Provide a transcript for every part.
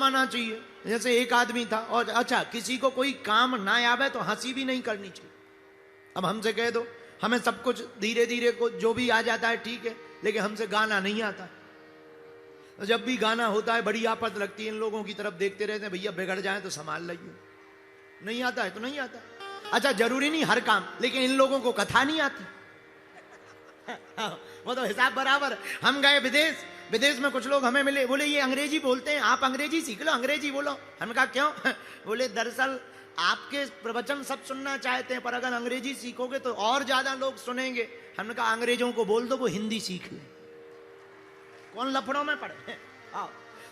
आना चाहिए। जैसे एक आदमी था, और अच्छा किसी को कोई काम ना आवे तो हंसी भी नहीं करनी चाहिए। अब हमसे कह दो, हमें सब कुछ धीरे धीरे को जो भी आ जाता है ठीक है, लेकिन हमसे गाना नहीं आता। तो जब भी गाना होता है बड़ी आफत लगती है, इन लोगों की तरफ देखते रहते हैं, भैया बिगड़ जाए तो संभाल लाइए। नहीं आता है तो नहीं आता। अच्छा जरूरी नहीं हर काम, लेकिन इन लोगों को कथा नहीं आती। वो तो हिसाब बराबर। हम गए विदेश, विदेश में कुछ लोग हमें मिले, बोले ये अंग्रेजी बोलते हैं, आप अंग्रेजी सीख लो, अंग्रेजी बोलो। हमने कहा क्यों? बोले दरअसल आपके प्रवचन सब सुनना चाहते हैं, पर अगर अंग्रेजी सीखोगे तो और ज्यादा लोग सुनेंगे। हमने कहा अंग्रेजों को बोल दो वो हिंदी सीख ले, कौन लफड़ों में पड़े। आओ।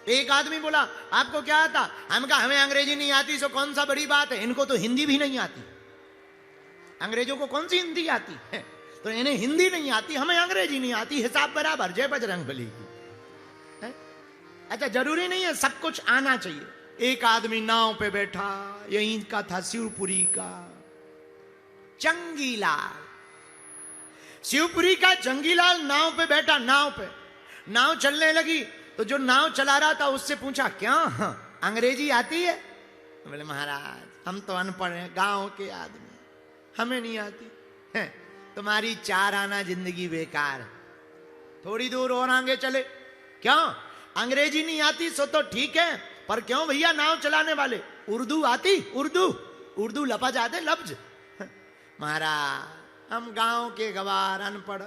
एक आदमी बोला आपको क्या आता? हम कहा हमें अंग्रेजी नहीं आती, सो कौन सा बड़ी बात है, इनको तो हिंदी भी नहीं आती। अंग्रेजों को कौन सी हिंदी आती है? तो इन्हें हिंदी नहीं आती, हमें अंग्रेजी नहीं आती, हिसाब बराबर। जय बजरंगबली की। अच्छा जरूरी नहीं है सब कुछ आना चाहिए। एक आदमी नाव पे बैठा, यहीं का था शिवपुरी का चंगीलाल। शिवपुरी का चंगीलाल नाव पे बैठा, नाव पे नाव चलने लगी तो जो नाव चला रहा था उससे पूछा क्या अंग्रेजी आती है? बोले महाराज हम तो अनपढ़ हैं, गांव के आदमी, हमें नहीं आती है। तुम्हारी 4 आना जिंदगी बेकार है। थोड़ी दूर और आगे चले, क्यों अंग्रेजी नहीं आती? सो तो ठीक है, पर क्यों भैया नाव चलाने वाले उर्दू आती? उर्दू उर्दू लफज आते, लफ्ज। महाराज हम गांव के गवार अनपढ़,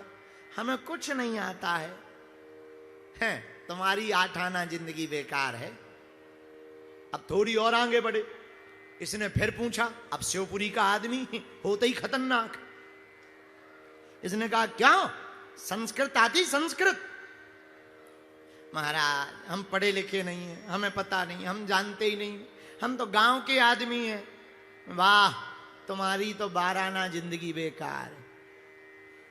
हमें कुछ नहीं आता है। तुम्हारी 8 आना जिंदगी बेकार है। अब थोड़ी और आगे बढ़े, इसने फिर पूछा, अब शिवपुरी का आदमी होते ही खतरनाक। इसने कहा क्यों संस्कृत आती? संस्कृत? महाराज हम पढ़े लिखे नहीं हैं, हमें पता नहीं, हम जानते ही नहीं, हम तो गांव के आदमी हैं। वाह तुम्हारी तो 12 आना जिंदगी बेकार है।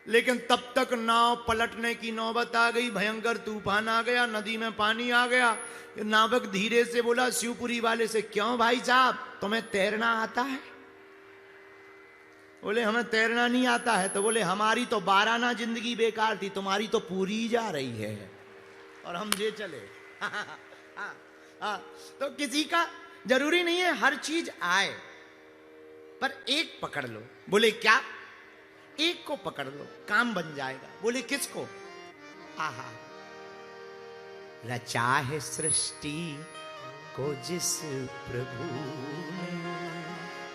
लेकिन तब तक नाव पलटने की नौबत आ गई, भयंकर तूफान आ गया, नदी में पानी आ गया। नाविक धीरे से बोला शिवपुरी वाले से, क्यों भाई साहब तुम्हें तैरना आता है? बोले हमें तैरना नहीं आता है। तो बोले हमारी तो 12 आना जिंदगी बेकार थी, तुम्हारी तो पूरी जा रही है। और हम जे चले। तो किसी का जरूरी नहीं है हर चीज आए, पर एक पकड़ लो। बोले क्या? एक को पकड़ लो काम बन जाएगा। बोले किसको? आहा, रचा है सृष्टि को जिस प्रभु ने,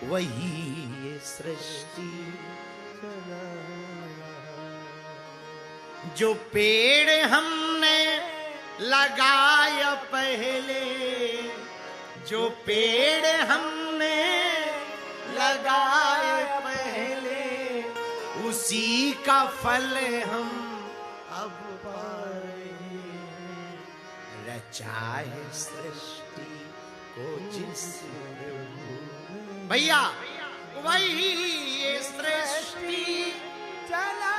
वही ये सृष्टि जो पेड़ हमने लगाया पहले, जो पेड़ हमने लगाया पहले, उसी का फल हम अब पा रहे। रचा है सृष्टि को जिस प्रभु, भैया वही ये सृष्टि चला